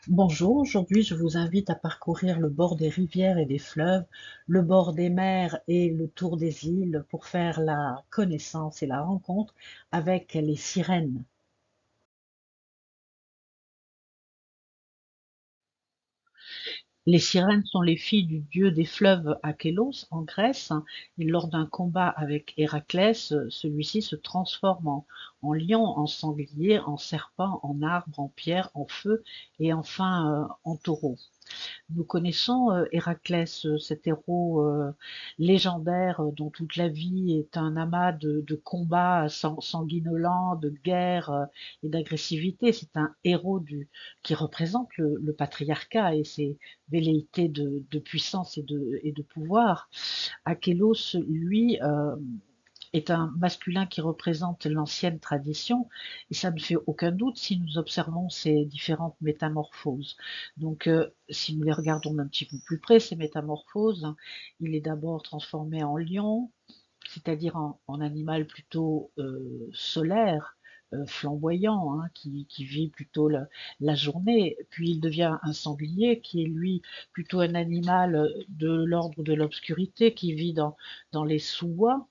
Bonjour, aujourd'hui je vous invite à parcourir le bord des rivières et des fleuves, le bord des mers et le tour des îles pour faire la connaissance et la rencontre avec les sirènes. Les sirènes sont les filles du dieu des fleuves Achélos en Grèce, et lors d'un combat avec Héraclès, celui-ci se transforme en lion, en sanglier, en serpent, en arbre, en pierre, en feu et enfin en taureau. Nous connaissons Héraclès, cet héros légendaire dont toute la vie est un amas de combats sanguinolents, de guerres et d'agressivité. C'est un héros qui représente le patriarcat et ses velléités de puissance et de pouvoir. Achélos, lui, est un masculin qui représente l'ancienne tradition, et ça ne fait aucun doute si nous observons ces différentes métamorphoses. Donc, si nous les regardons d'un petit peu plus près, ces métamorphoses, il est d'abord transformé en lion, c'est-à-dire en animal plutôt solaire, flamboyant, hein, qui vit plutôt la journée, puis il devient un sanglier qui est lui plutôt un animal de l'ordre de l'obscurité, qui vit dans les sous-bois.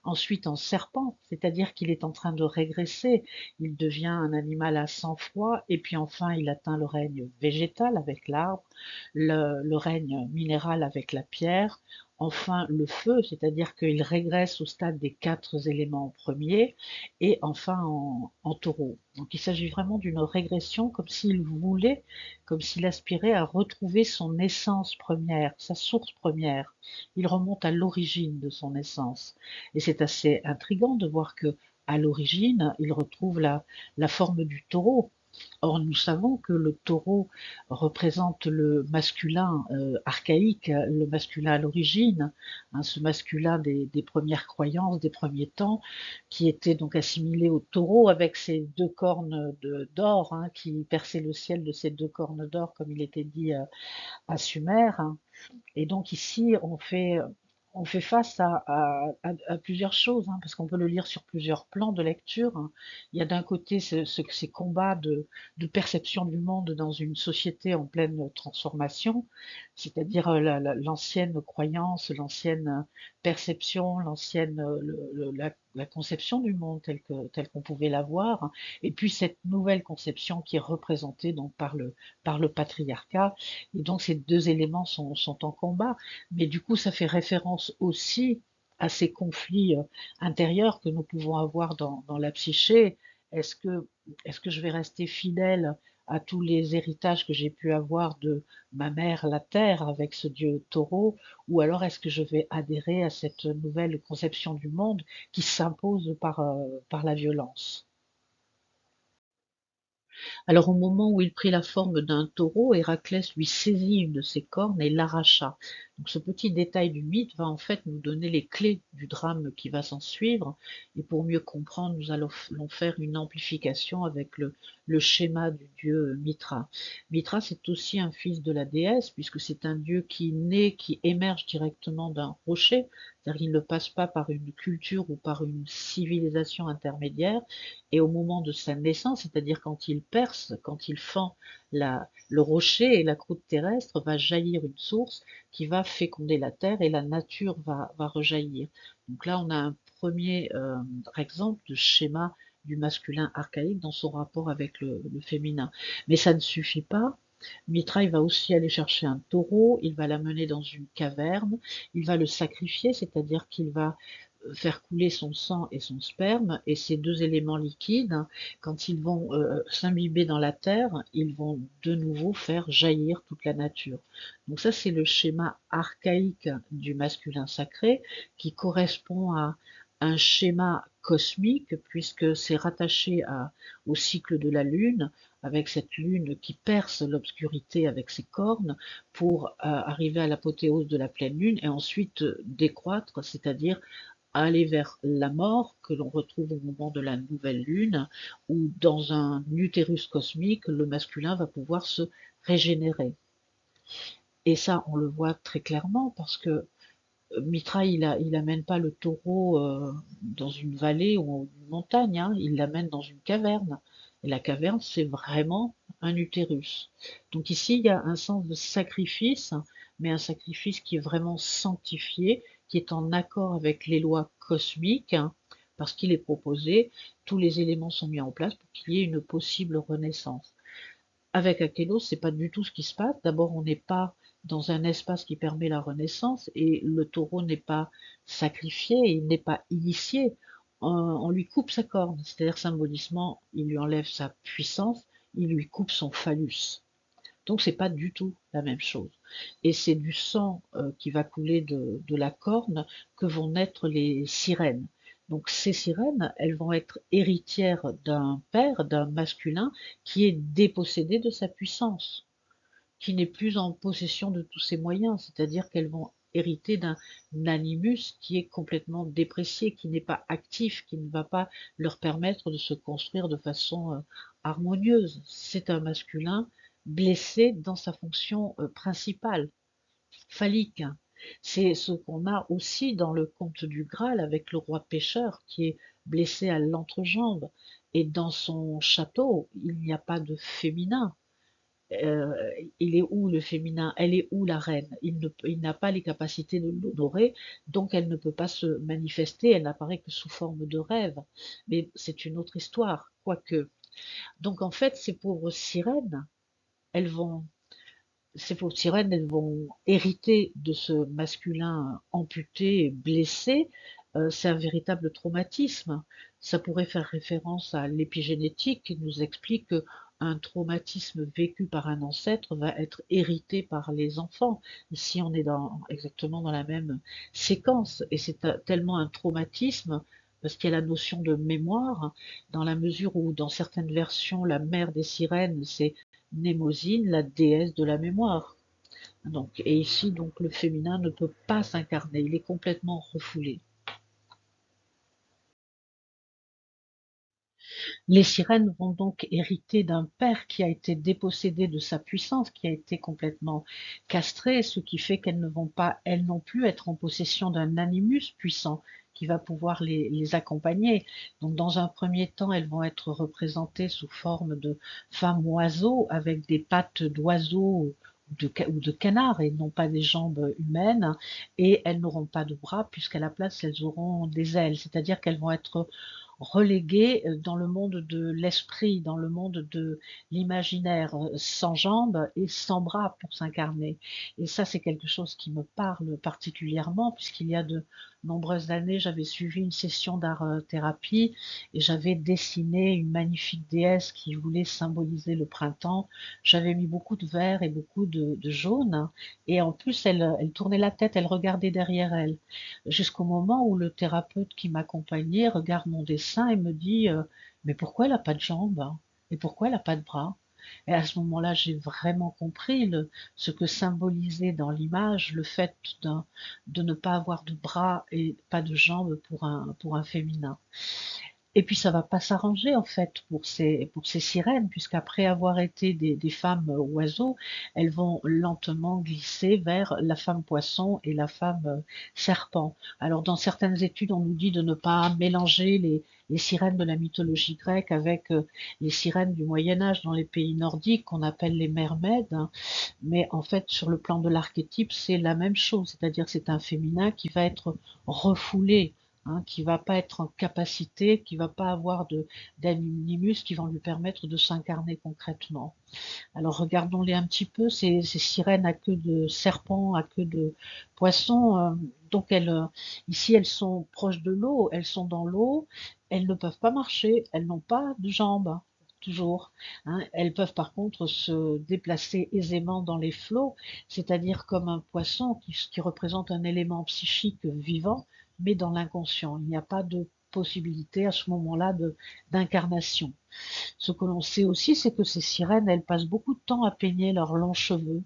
Ensuite en serpent, c'est-à-dire qu'il est en train de régresser, il devient un animal à sang-froid, et puis enfin il atteint le règne végétal avec l'arbre, le règne minéral avec la pierre, enfin le feu, c'est-à-dire qu'il régresse au stade des quatre éléments premiers, et enfin en taureau. Donc il s'agit vraiment d'une régression comme s'il voulait, comme s'il aspirait à retrouver son essence première, sa source première. Il remonte à l'origine de son essence. Et c'est assez intriguant de voir que, à l'origine, il retrouve la forme du taureau. Or, nous savons que le taureau représente le masculin archaïque, le masculin à l'origine, hein, ce masculin des premières croyances, des premiers temps, qui était donc assimilé au taureau avec ses deux cornes d'or, hein, qui perçaient le ciel de ses deux cornes d'or, comme il était dit à Sumer, hein. Et donc ici, on fait face à plusieurs choses, hein, parce qu'on peut le lire sur plusieurs plans de lecture, hein. Il y a d'un côté ces combats de perception du monde dans une société en pleine transformation, c'est-à-dire l'ancienne croyance, l'ancienne perception, l'ancienne, la conception du monde telle qu'on pouvait l'avoir, et puis cette nouvelle conception qui est représentée donc par le patriarcat. Et donc ces deux éléments sont en combat. Mais du coup, ça fait référence aussi à ces conflits intérieurs que nous pouvons avoir dans la psyché. Est-ce que, est-ce que je vais rester fidèle à tous les héritages que j'ai pu avoir de ma mère, la terre, avec ce dieu taureau, ou alors est-ce que je vais adhérer à cette nouvelle conception du monde qui s'impose par la violence? Alors au moment où il prit la forme d'un taureau, Héraclès lui saisit une de ses cornes et l'arracha. Donc ce petit détail du mythe va en fait nous donner les clés du drame qui va s'en suivre. Et pour mieux comprendre, nous allons faire une amplification avec le schéma du dieu Mitra. Mitra, c'est aussi un fils de la déesse, puisque c'est un dieu qui naît, qui émerge directement d'un rocher, c'est-à-dire qu'il ne passe pas par une culture ou par une civilisation intermédiaire, et au moment de sa naissance, c'est-à-dire quand il perce, quand il fend le rocher et la croûte terrestre, va jaillir une source qui va féconder la terre et la nature va rejaillir. Donc là, on a un premier exemple de schéma du masculin archaïque dans son rapport avec le féminin. Mais ça ne suffit pas. Mitra, il va aussi aller chercher un taureau, il va l'amener dans une caverne, il va le sacrifier, c'est-à-dire qu'il va faire couler son sang et son sperme, et ces deux éléments liquides, quand ils vont s'imbiber dans la terre, ils vont de nouveau faire jaillir toute la nature. Donc ça, c'est le schéma archaïque du masculin sacré qui correspond à un schéma cosmique puisque c'est rattaché au cycle de la Lune, avec cette lune qui perce l'obscurité avec ses cornes pour arriver à l'apothéose de la pleine lune et ensuite décroître, c'est-à-dire aller vers la mort que l'on retrouve au moment de la nouvelle lune, où dans un utérus cosmique, le masculin va pouvoir se régénérer. Et ça, on le voit très clairement parce que Mitra, il amène pas le taureau dans une vallée ou une montagne, hein, il l'amène dans une caverne. Et la caverne, c'est vraiment un utérus. Donc ici, il y a un sens de sacrifice, mais un sacrifice qui est vraiment sanctifié, qui est en accord avec les lois cosmiques, parce qu'il est proposé, tous les éléments sont mis en place pour qu'il y ait une possible renaissance. Avec Akelos, c'est pas du tout ce qui se passe. D'abord, on n'est pas dans un espace qui permet la renaissance et le taureau n'est pas sacrifié, il n'est pas initié. On lui coupe sa corne, c'est-à-dire symboliquement, il lui enlève sa puissance, il lui coupe son phallus. Donc c'est pas du tout la même chose. Et c'est du sang qui va couler de la corne que vont naître les sirènes. Donc ces sirènes, elles vont être héritières d'un père, d'un masculin qui est dépossédé de sa puissance, qui n'est plus en possession de tous ses moyens, c'est-à-dire qu'elles vont hériter d'un animus qui est complètement déprécié, qui n'est pas actif, qui ne va pas leur permettre de se construire de façon harmonieuse. C'est un masculin blessé dans sa fonction principale, phallique. C'est ce qu'on a aussi dans le conte du Graal avec le roi pêcheur qui est blessé à l'entrejambe. Et dans son château, il n'y a pas de féminin. Euh, il est où le féminin? Elle est où la reine? Il n'a pas les capacités de l'honorer, donc elle ne peut pas se manifester, elle n'apparaît que sous forme de rêve. Mais c'est une autre histoire, quoique. Donc en fait, elles vont, ces pauvres sirènes, elles vont hériter de ce masculin amputé, blessé. C'est un véritable traumatisme. Ça pourrait faire référence à l'épigénétique qui nous explique qu'un traumatisme vécu par un ancêtre va être hérité par les enfants. Ici, on est exactement dans la même séquence. Et c'est tellement un traumatisme parce qu'il y a la notion de mémoire, dans la mesure où dans certaines versions, la mère des sirènes, c'est Mnémosyne, la déesse de la mémoire. Donc, et ici, donc, le féminin ne peut pas s'incarner, il est complètement refoulé. Les sirènes vont donc hériter d'un père qui a été dépossédé de sa puissance, qui a été complètement castré, ce qui fait qu'elles ne vont pas, elles non plus, être en possession d'un animus puissant qui va pouvoir les accompagner. Donc, dans un premier temps, elles vont être représentées sous forme de femmes oiseaux avec des pattes d'oiseaux ou de canard et non pas des jambes humaines, et elles n'auront pas de bras puisqu'à la place elles auront des ailes, c'est-à-dire qu'elles vont être reléguées dans le monde de l'esprit, dans le monde de l'imaginaire, sans jambes et sans bras pour s'incarner. Et ça, c'est quelque chose qui me parle particulièrement, puisqu'il y a de nombreuses années, j'avais suivi une session d'art-thérapie et j'avais dessiné une magnifique déesse qui voulait symboliser le printemps. J'avais mis beaucoup de vert et beaucoup de jaune, et en plus, elle tournait la tête, elle regardait derrière elle jusqu'au moment où le thérapeute qui m'accompagnait regarde mon dessin et me dit mais pourquoi elle n'a pas de jambes? Et pourquoi elle n'a pas de bras? Et à ce moment-là, j'ai vraiment compris ce que symbolisait dans l'image le fait de ne pas avoir de bras et pas de jambes pour un féminin. Et puis ça va pas s'arranger en fait pour ces sirènes, puisqu'après avoir été des femmes oiseaux, elles vont lentement glisser vers la femme poisson et la femme serpent. Alors dans certaines études, on nous dit de ne pas mélanger les sirènes de la mythologie grecque avec les sirènes du Moyen Âge dans les pays nordiques qu'on appelle les mermaids, hein. Mais en fait sur le plan de l'archétype, c'est la même chose, c'est-à-dire que c'est un féminin qui va être refoulé, hein, qui va pas être en capacité, qui va pas avoir d'animus qui vont lui permettre de s'incarner concrètement. Alors regardons-les un petit peu, ces sirènes à queue de serpent, à queue de poisson. Donc ici elles sont proches de l'eau, elles sont dans l'eau, elles ne peuvent pas marcher, elles n'ont pas de jambes. Toujours. Hein. Elles peuvent par contre se déplacer aisément dans les flots, c'est-à-dire comme un poisson qui représente un élément psychique vivant, mais dans l'inconscient. Il n'y a pas de possibilité à ce moment-là d'incarnation. Ce que l'on sait aussi, c'est que ces sirènes, elles passent beaucoup de temps à peigner leurs longs cheveux.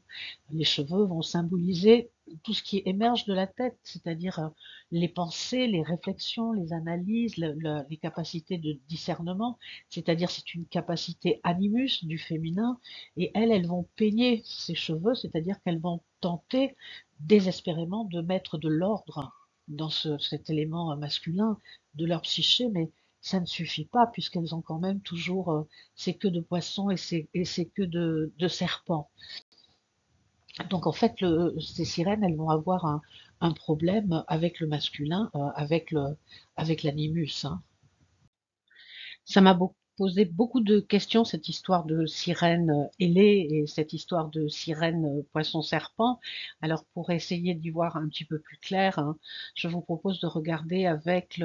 Les cheveux vont symboliser tout ce qui émerge de la tête, c'est-à-dire les pensées, les réflexions, les analyses, les capacités de discernement, c'est-à-dire c'est une capacité animus du féminin, et elles vont peigner ces cheveux, c'est-à-dire qu'elles vont tenter désespérément de mettre de l'ordre dans cet élément masculin de leur psyché, mais ça ne suffit pas puisqu'elles ont quand même toujours ces queues de poisson et ces queues de serpent. Donc en fait, ces sirènes, elles vont avoir un problème avec le masculin, avec l'animus, hein. Ça m'a posé beaucoup de questions, cette histoire de sirène ailée et cette histoire de sirène poisson-serpent. Alors pour essayer d'y voir un petit peu plus clair, hein, je vous propose de regarder avec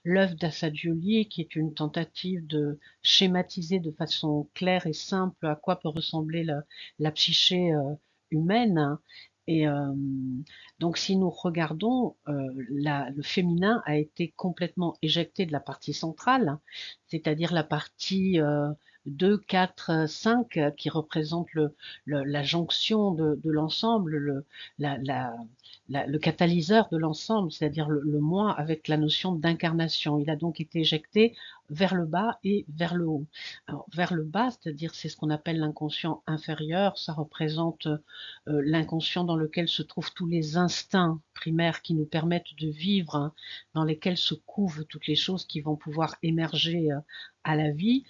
l'œuvre d'Assagioli, qui est une tentative de schématiser de façon claire et simple à quoi peut ressembler la psyché humaine, hein. Et donc, si nous regardons, le féminin a été complètement éjecté de la partie centrale, c'est-à-dire la partie 2, 4, 5, qui représente la jonction de l'ensemble, la, la, le catalyseur de l'ensemble, c'est-à-dire le moi avec la notion d'incarnation. Il a donc été éjecté vers le bas et vers le haut. Alors, vers le bas, c'est-à-dire c'est ce qu'on appelle l'inconscient inférieur, ça représente l'inconscient dans lequel se trouvent tous les instincts primaires qui nous permettent de vivre, hein, dans lesquels se couvent toutes les choses qui vont pouvoir émerger à la vie.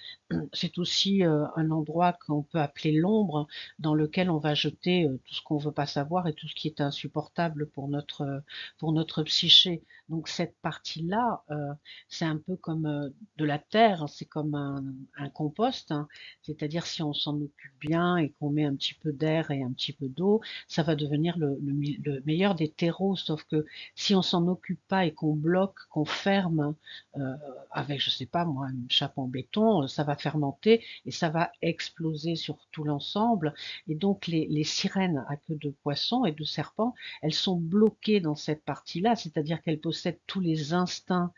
C'est aussi un endroit qu'on peut appeler l'ombre, dans lequel on va jeter tout ce qu'on ne veut pas savoir et tout ce qui est insupportable pour notre psyché. Donc cette partie-là, c'est un peu comme de la terre, c'est comme un compost, hein. C'est-à-dire si on s'en occupe bien et qu'on met un petit peu d'air et un petit peu d'eau, ça va devenir le meilleur des terreaux. Sauf que si on s'en occupe pas et qu'on bloque, qu'on ferme avec, je sais pas moi, une chape en béton, ça va fermenter et ça va exploser sur tout l'ensemble. Et donc les sirènes à queue de poisson et de serpent, elles sont bloquées dans cette partie-là, c'est-à-dire qu'elles possèdent tous les instincts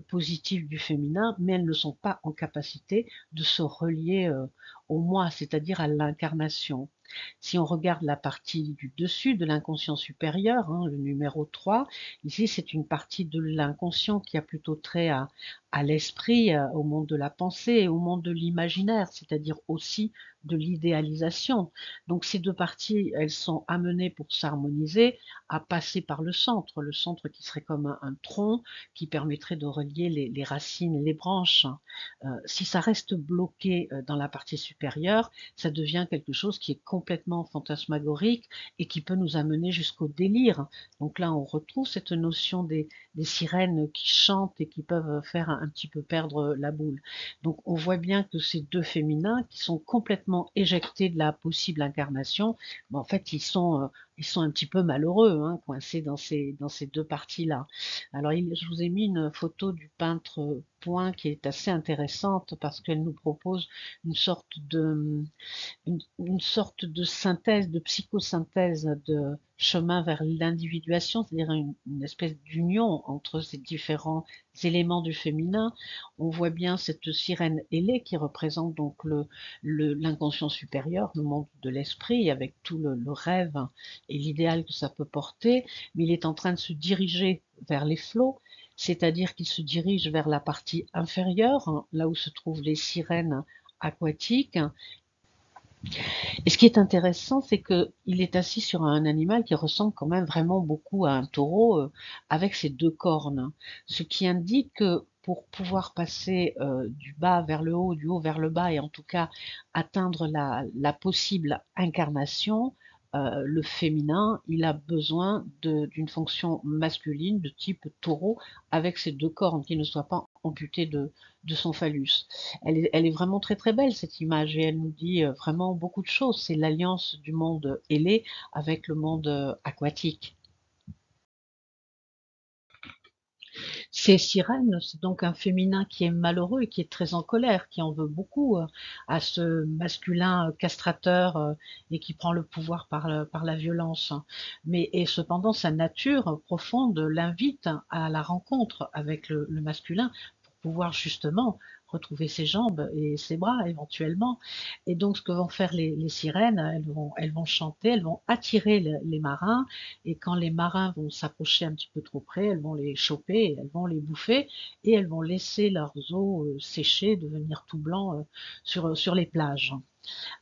positifs du féminin, mais elles ne sont pas en capacité de se relier au moi, c'est-à-dire à l'incarnation. Si on regarde la partie du dessus de l'inconscient supérieur, hein, le numéro 3, ici c'est une partie de l'inconscient qui a plutôt trait à l'esprit, au monde de la pensée et au monde de l'imaginaire, c'est-à-dire aussi de l'idéalisation. Donc ces deux parties, elles sont amenées pour s'harmoniser à passer par le centre qui serait comme un tronc qui permettrait de relier les racines et les branches. Si ça reste bloqué dans la partie supérieure, ça devient quelque chose qui est complètement fantasmagorique et qui peut nous amener jusqu'au délire. Donc là, on retrouve cette notion des sirènes qui chantent et qui peuvent faire un petit peu perdre la boule. Donc on voit bien que ces deux féminins qui sont complètement éjectés de la possible incarnation, ben, en fait, ils sont un petit peu malheureux, hein, coincés dans ces deux parties-là. Alors, je vous ai mis une photo du peintre Point qui est assez intéressante parce qu'elle nous propose une sorte de, une sorte de synthèse, de psychosynthèse de chemin vers l'individuation, c'est-à-dire une espèce d'union entre ces différents éléments du féminin. On voit bien cette sirène ailée qui représente donc l'inconscient supérieur, le monde de l'esprit, avec tout le rêve et l'idéal que ça peut porter, mais il est en train de se diriger vers les flots, c'est-à-dire qu'il se dirige vers la partie inférieure, hein, là où se trouvent les sirènes aquatiques. Et ce qui est intéressant, c'est qu'il est assis sur un animal qui ressemble quand même vraiment beaucoup à un taureau, avec ses deux cornes, ce qui indique que pour pouvoir passer du bas vers le haut, du haut vers le bas, et en tout cas atteindre la possible incarnation, le féminin, il a besoin d'une fonction masculine de type taureau avec ses deux cornes qui ne soient pas amputées de son phallus. Elle est vraiment très très belle cette image et elle nous dit vraiment beaucoup de choses. C'est l'alliance du monde ailé avec le monde aquatique. Ces sirènes, c'est donc un féminin qui est malheureux et qui est très en colère, qui en veut beaucoup à ce masculin castrateur et qui prend le pouvoir par la violence. Mais et cependant, sa nature profonde l'invite à la rencontre avec le masculin pour pouvoir justement retrouver ses jambes et ses bras éventuellement. Et donc, ce que vont faire les sirènes, elles vont chanter, elles vont attirer les marins et quand les marins vont s'approcher un petit peu trop près, elles vont les choper, elles vont les bouffer et elles vont laisser leurs os sécher, devenir tout blancs sur les plages.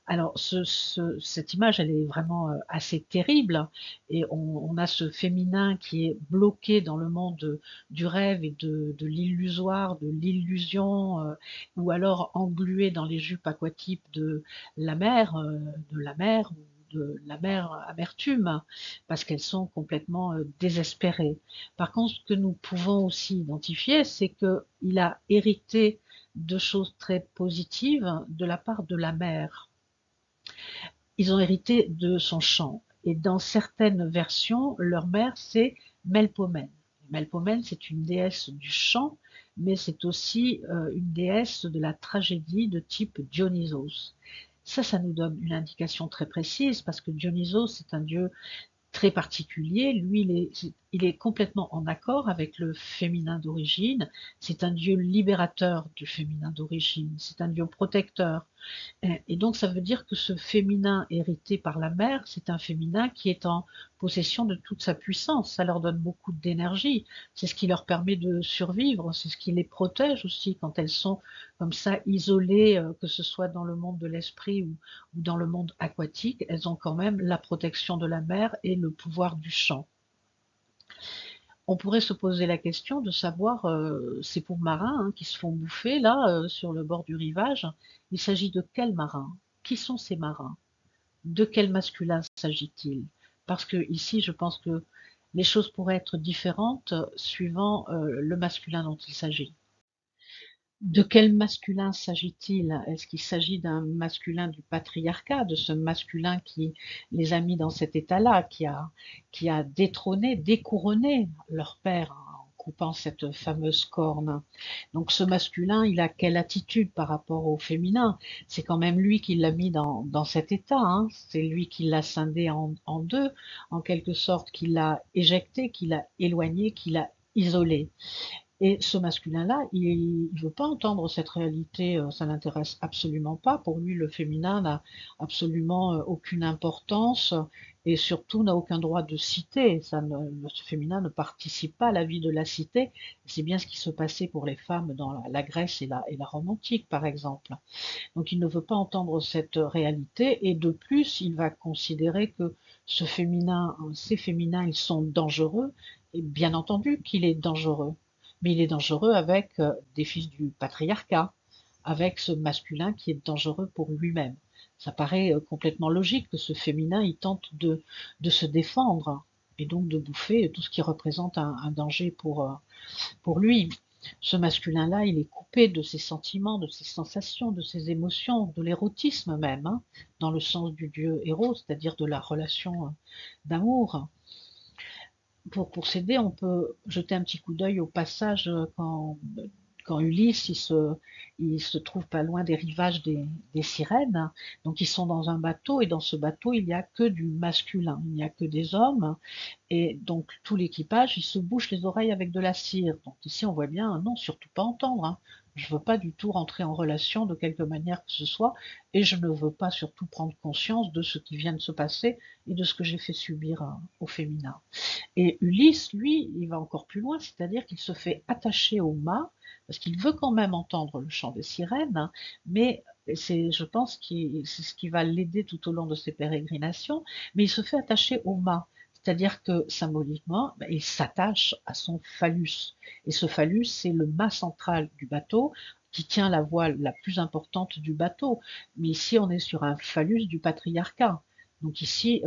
Alors, cette image, elle est vraiment assez terrible, et on a ce féminin qui est bloqué dans le monde du rêve et de l'illusoire, de l'illusion, ou alors englué dans les jupes aquatypes de la mer ou de la mer amertume, parce qu'elles sont complètement désespérées. Par contre, ce que nous pouvons aussi identifier, c'est qu'il a hérité de choses très positives de la part de la mer. Ils ont hérité de son chant. Et dans certaines versions, leur mère, c'est Melpomène. Melpomène, c'est une déesse du chant, mais c'est aussi une déesse de la tragédie de type Dionysos. Ça nous donne une indication très précise, parce que Dionysos, c'est un dieu très particulier. Lui, il est complètement en accord avec le féminin d'origine. C'est un dieu libérateur du féminin d'origine. C'est un dieu protecteur. Et donc, ça veut dire que ce féminin hérité par la mère, c'est un féminin qui est en possession de toute sa puissance. Ça leur donne beaucoup d'énergie. C'est ce qui leur permet de survivre. C'est ce qui les protège aussi quand elles sont comme ça isolées, que ce soit dans le monde de l'esprit ou dans le monde aquatique. Elles ont quand même la protection de la mère et le pouvoir du chant. On pourrait se poser la question de savoir, ces pauvres marins qui se font bouffer là, sur le bord du rivage, il s'agit de quels marins? Qui sont ces marins? De quel masculin s'agit-il? Parce que ici, je pense que les choses pourraient être différentes suivant le masculin dont il s'agit. De quel masculin s'agit-il? Est-ce qu'il s'agit d'un masculin du patriarcat, de ce masculin qui les a mis dans cet état-là, qui a détrôné, découronné leur père en coupant cette fameuse corne? Donc ce masculin, il a quelle attitude par rapport au féminin? C'est quand même lui qui l'a mis dans cet état, hein. C'est lui qui l'a scindé en deux, en quelque sorte, qui l'a éjecté, qui l'a éloigné, qui l'a isolé. Et ce masculin-là, il ne veut pas entendre cette réalité, ça l'intéresse absolument pas. Pour lui, le féminin n'a absolument aucune importance et surtout n'a aucun droit de citer. Ce féminin ne participe pas à la vie de la cité. C'est bien ce qui se passait pour les femmes dans la Grèce et la Rome antique, par exemple. Donc il ne veut pas entendre cette réalité et de plus, il va considérer que ces féminins, ils sont dangereux et bien entendu qu'il est dangereux. Mais il est dangereux avec des fils du patriarcat, avec ce masculin qui est dangereux pour lui-même. Ça paraît complètement logique que ce féminin, il tente de se défendre et donc de bouffer tout ce qui représente un danger pour lui. Ce masculin-là, il est coupé de ses sentiments, de ses sensations, de ses émotions, de l'érotisme même, hein, dans le sens du dieu héros, c'est-à-dire de la relation d'amour. Pour s'aider, on peut jeter un petit coup d'œil au passage quand Ulysse il se trouve pas loin des rivages des sirènes. Donc ils sont dans un bateau et dans ce bateau il n'y a que du masculin, il n'y a que des hommes et donc tout l'équipage il se bouche les oreilles avec de la cire. Donc ici on voit bien non surtout pas entendre. Hein. Je veux pas du tout rentrer en relation de quelque manière que ce soit et je ne veux pas surtout prendre conscience de ce qui vient de se passer et de ce que j'ai fait subir au féminin. Et Ulysse, lui, il va encore plus loin, c'est-à-dire qu'il se fait attacher au mât, parce qu'il veut quand même entendre le chant des sirènes, hein, mais je pense que c'est ce qui va l'aider tout au long de ses pérégrinations, mais il se fait attacher au mât. C'est-à-dire que symboliquement, il s'attache à son phallus. Et ce phallus, c'est le mât central du bateau qui tient la voile la plus importante du bateau. Mais ici, on est sur un phallus du patriarcat. Donc ici,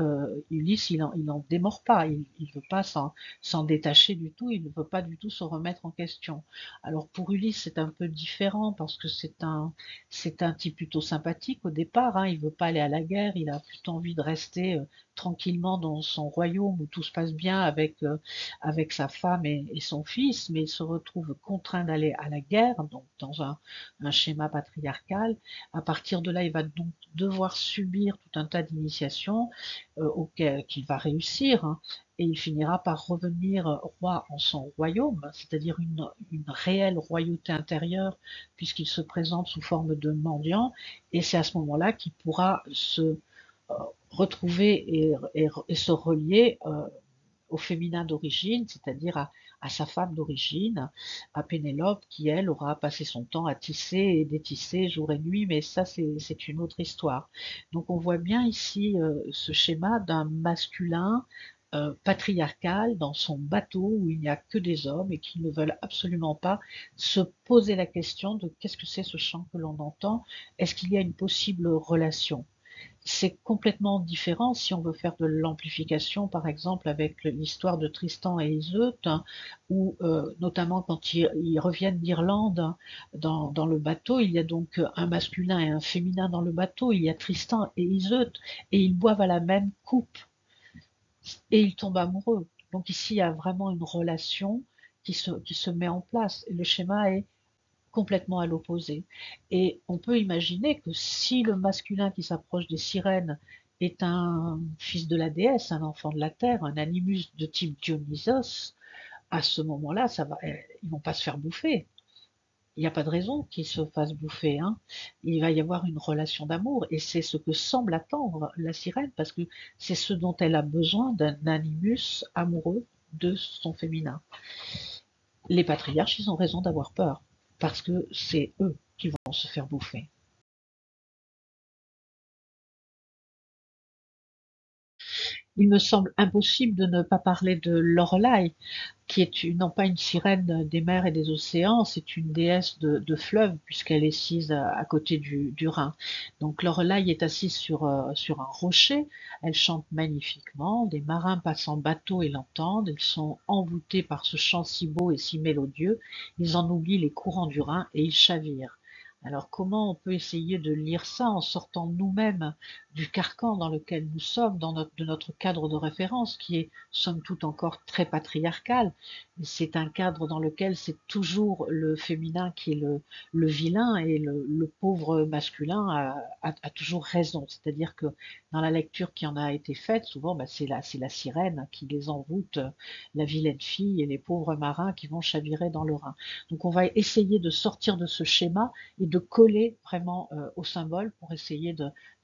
Ulysse, il en démord pas, il ne veut pas s'en détacher du tout, il ne veut pas du tout se remettre en question. Alors pour Ulysse, c'est un peu différent parce que c'est un type plutôt sympathique au départ, hein, il veut pas aller à la guerre, il a plutôt envie de rester tranquillement dans son royaume où tout se passe bien avec sa femme et son fils, mais il se retrouve contraint d'aller à la guerre, donc dans un schéma patriarcal. À partir de là, il va donc devoir subir tout un tas d'initiations auxquelles qu'il va réussir, hein, et il finira par revenir roi en son royaume, c'est-à-dire une réelle royauté intérieure, puisqu'il se présente sous forme de mendiant, et c'est à ce moment-là qu'il pourra se retrouver et se relier au féminin d'origine, c'est-à-dire à sa femme d'origine, à Pénélope, qui elle aura passé son temps à tisser et détisser jour et nuit, mais ça c'est une autre histoire. Donc on voit bien ici ce schéma d'un masculin patriarcal dans son bateau où il n'y a que des hommes et qui ne veulent absolument pas se poser la question de qu'est-ce que c'est ce chant que l'on entend, est-ce qu'il y a une possible relation. C'est complètement différent si on veut faire de l'amplification, par exemple avec l'histoire de Tristan et Iseut, hein, où notamment quand ils reviennent d'Irlande, hein, dans le bateau, il y a donc un masculin et un féminin dans le bateau, il y a Tristan et Iseut, et ils boivent à la même coupe, et ils tombent amoureux. Donc ici, il y a vraiment une relation qui se met en place, et le schéma est complètement à l'opposé. Et on peut imaginer que si le masculin qui s'approche des sirènes est un fils de la déesse, un enfant de la terre, un animus de type Dionysos, à ce moment-là, ils vont pas se faire bouffer. Il n'y a pas de raison qu'ils se fassent bouffer, hein. Il va y avoir une relation d'amour et c'est ce que semble attendre la sirène parce que c'est ce dont elle a besoin d'un animus amoureux de son féminin. Les patriarches, ils ont raison d'avoir peur parce que c'est eux qui vont se faire bouffer. Il me semble impossible de ne pas parler de Lorelai, qui est non pas une sirène des mers et des océans, c'est une déesse de fleuve, puisqu'elle est assise à côté du Rhin. Donc Lorelai est assise sur un rocher, elle chante magnifiquement, des marins passent en bateau et l'entendent, ils sont envoûtés par ce chant si beau et si mélodieux, ils en oublient les courants du Rhin et ils chavirent. Alors comment on peut essayer de lire ça en sortant nous-mêmes du carcan dans lequel nous sommes, de notre cadre de référence, qui est somme toute encore très patriarcal. C'est un cadre dans lequel c'est toujours le féminin qui est le vilain et le pauvre masculin a toujours raison. C'est-à-dire que dans la lecture qui en a été faite, souvent c'est la sirène qui les envoûte, la vilaine fille et les pauvres marins qui vont chavirer dans le Rhin. Donc on va essayer de sortir de ce schéma et de coller vraiment au symbole pour essayer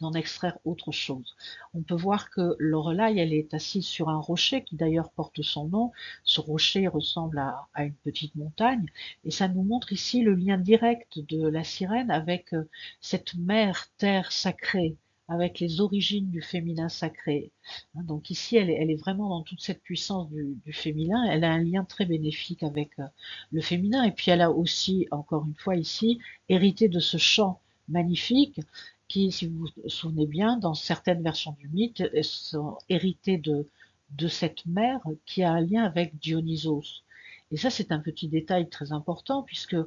d'en extraire autre chose. On peut voir que Lorelai, elle est assise sur un rocher qui d'ailleurs porte son nom. Ce rocher ressemble à une petite montagne et ça nous montre ici le lien direct de la sirène avec cette mère terre sacrée, avec les origines du féminin sacré. Donc ici, elle est vraiment dans toute cette puissance du féminin. Elle a un lien très bénéfique avec le féminin. Et puis elle a aussi, encore une fois ici, hérité de ce chant magnifique qui, si vous vous souvenez bien, dans certaines versions du mythe, sont héritées de cette mère qui a un lien avec Dionysos. Et ça, c'est un petit détail très important, puisque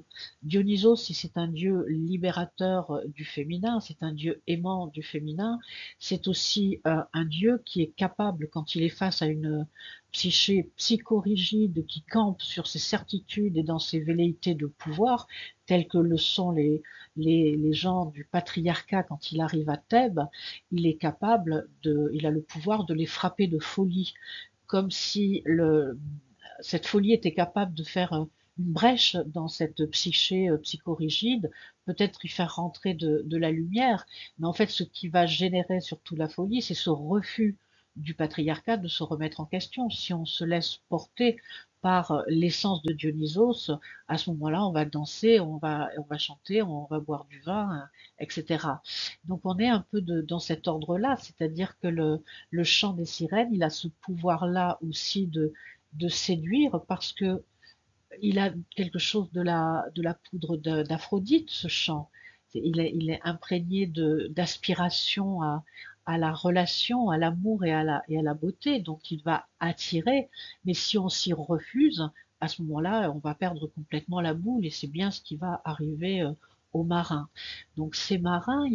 Dionysos, si c'est un dieu libérateur du féminin, c'est un dieu aimant du féminin, c'est aussi un dieu qui est capable, quand il est face à une psyché psychorigide qui campe sur ses certitudes et dans ses velléités de pouvoir, telles que le sont les gens du patriarcat quand il arrive à Thèbes, il est capable il a le pouvoir de les frapper de folie, comme si cette folie était capable de faire une brèche dans cette psyché psychorigide, peut-être y faire rentrer de la lumière, mais en fait ce qui va générer surtout la folie, c'est ce refus du patriarcat de se remettre en question. Si on se laisse porter par l'essence de Dionysos, à ce moment-là, on va danser, on va chanter, on va boire du vin, etc. Donc on est un peu dans cet ordre-là, c'est-à-dire que le chant des sirènes, il a ce pouvoir-là aussi de séduire parce que il a quelque chose de la poudre d'Aphrodite, ce chant. Il est imprégné d'aspiration à la relation, à l'amour et à la beauté. Donc il va attirer, mais si on s'y refuse, à ce moment-là, on va perdre complètement la boule et c'est bien ce qui va arriver aux marins. Donc ces marins,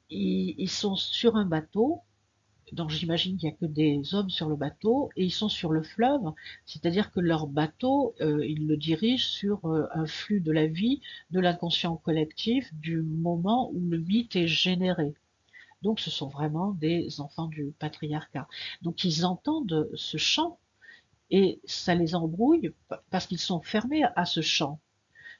ils sont sur un bateau, donc j'imagine qu'il n'y a que des hommes sur le bateau et ils sont sur le fleuve, c'est-à-dire que leur bateau, ils le dirigent sur un flux de la vie, de l'inconscient collectif, du moment où le mythe est généré. Donc ce sont vraiment des enfants du patriarcat. Donc ils entendent ce chant et ça les embrouille parce qu'ils sont fermés à ce chant.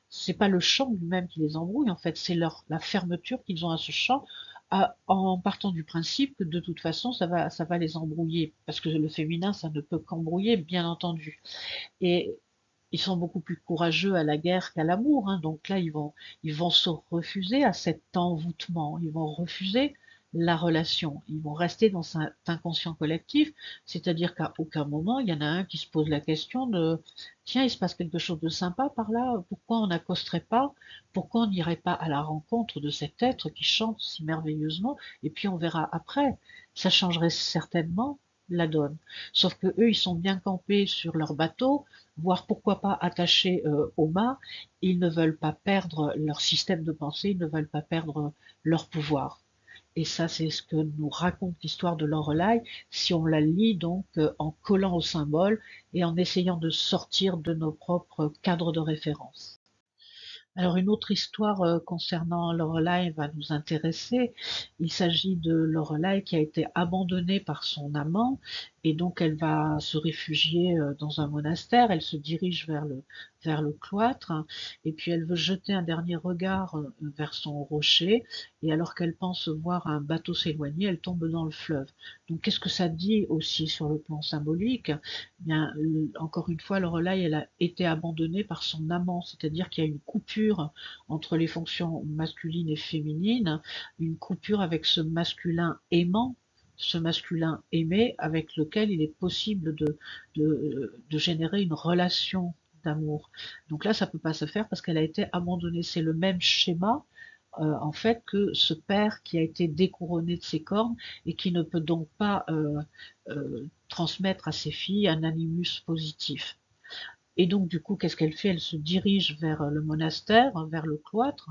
C'est pas le chant lui-même qui les embrouille, en fait, c'est la fermeture qu'ils ont à ce chant En partant du principe que de toute façon ça va les embrouiller, parce que le féminin ça ne peut qu'embrouiller, bien entendu. Et ils sont beaucoup plus courageux à la guerre qu'à l'amour, hein. Donc là, ils vont se refuser à cet envoûtement. Ils vont refuser la relation. Ils vont rester dans cet inconscient collectif. C'est-à-dire qu'à aucun moment, il y en a un qui se pose la question de, tiens, il se passe quelque chose de sympa par là. Pourquoi on n'accosterait pas? Pourquoi on n'irait pas à la rencontre de cet être qui chante si merveilleusement? Et puis on verra après. Ça changerait certainement la donne. Sauf que eux, ils sont bien campés sur leur bateau, voire pourquoi pas attachés au mât. Ils ne veulent pas perdre leur système de pensée, ils ne veulent pas perdre leur pouvoir. Et ça, c'est ce que nous raconte l'histoire de Lorelai, si on la lit donc en collant au symbole et en essayant de sortir de nos propres cadres de référence. Alors une autre histoire concernant Lorelai va nous intéresser. Il s'agit de Lorelai qui a été abandonnée par son amant et donc elle va se réfugier dans un monastère. Elle se dirige vers le cloître et puis elle veut jeter un dernier regard vers son rocher et alors qu'elle pense voir un bateau s'éloigner, elle tombe dans le fleuve. Donc qu'est-ce que ça dit aussi sur le plan symbolique? Bien, encore une fois, Lorelai, elle a été abandonnée par son amant, c'est-à-dire qu'il y a une coupure entre les fonctions masculines et féminines, une coupure avec ce masculin aimant, ce masculin aimé, avec lequel il est possible de générer une relation d'amour. Donc là, ça peut pas se faire parce qu'elle a été abandonnée. C'est le même schéma, en fait, que ce père qui a été découronné de ses cornes et qui ne peut donc pas transmettre à ses filles un animus positif. Et donc, du coup, qu'est-ce qu'elle fait? Elle se dirige vers le monastère, vers le cloître,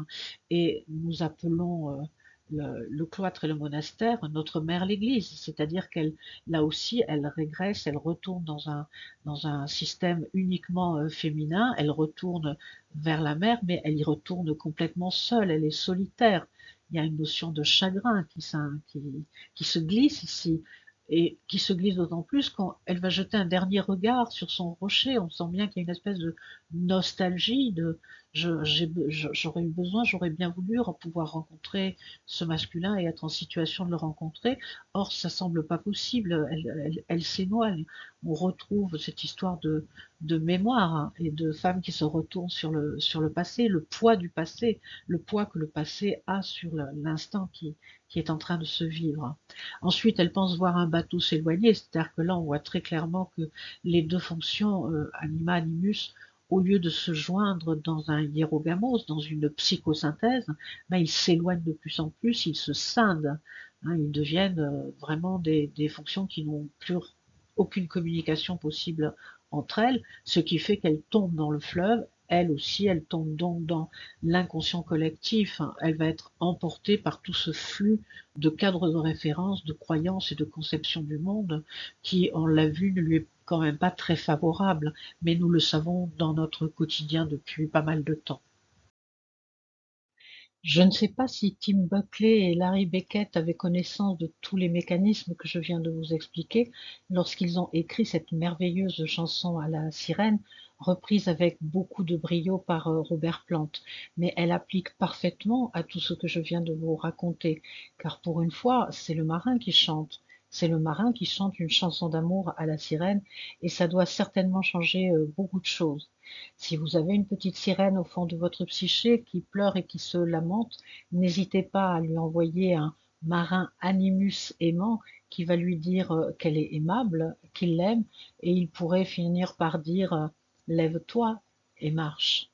et nous appelons le cloître et le monastère notre mère l'Église, c'est-à-dire qu'elle, là aussi, elle régresse, elle retourne dans un système uniquement féminin, elle retourne vers la mer, mais elle y retourne complètement seule, elle est solitaire. Il y a une notion de chagrin qui se glisse ici et qui se glisse d'autant plus quand elle va jeter un dernier regard sur son rocher. On sent bien qu'il y a une espèce de nostalgie de j'aurais eu besoin, j'aurais bien voulu pouvoir rencontrer ce masculin et être en situation de le rencontrer. Or, ça semble pas possible. Elle s'éloigne. On retrouve cette histoire de mémoire hein, et de femmes qui se retournent sur le passé, le poids du passé, le poids que le passé a sur l'instant qui est en train de se vivre. Ensuite, elle pense voir un bateau s'éloigner, c'est-à-dire que là, on voit très clairement que les deux fonctions, anima, animus, au lieu de se joindre dans un hiérogamos, dans une psychosynthèse, ben, ils s'éloignent de plus en plus, ils se scindent, hein, ils deviennent vraiment des fonctions qui n'ont plus aucune communication possible entre elles, ce qui fait qu'elles tombent dans le fleuve. Elle aussi, elle tombe donc dans l'inconscient collectif. Hein. Elle va être emportée par tout ce flux de cadres de référence, de croyances et de conception du monde qui, on l'a vu, ne lui est quand même pas très favorable, mais nous le savons dans notre quotidien depuis pas mal de temps. Je ne sais pas si Tim Buckley et Larry Beckett avaient connaissance de tous les mécanismes que je viens de vous expliquer lorsqu'ils ont écrit cette merveilleuse chanson à la sirène, reprise avec beaucoup de brio par Robert Plant. Mais elle applique parfaitement à tout ce que je viens de vous raconter, car pour une fois, c'est le marin qui chante. C'est le marin qui chante une chanson d'amour à la sirène, et ça doit certainement changer beaucoup de choses. Si vous avez une petite sirène au fond de votre psyché qui pleure et qui se lamente, n'hésitez pas à lui envoyer un marin animus aimant qui va lui dire qu'elle est aimable, qu'il l'aime, et il pourrait finir par dire lève-toi et marche.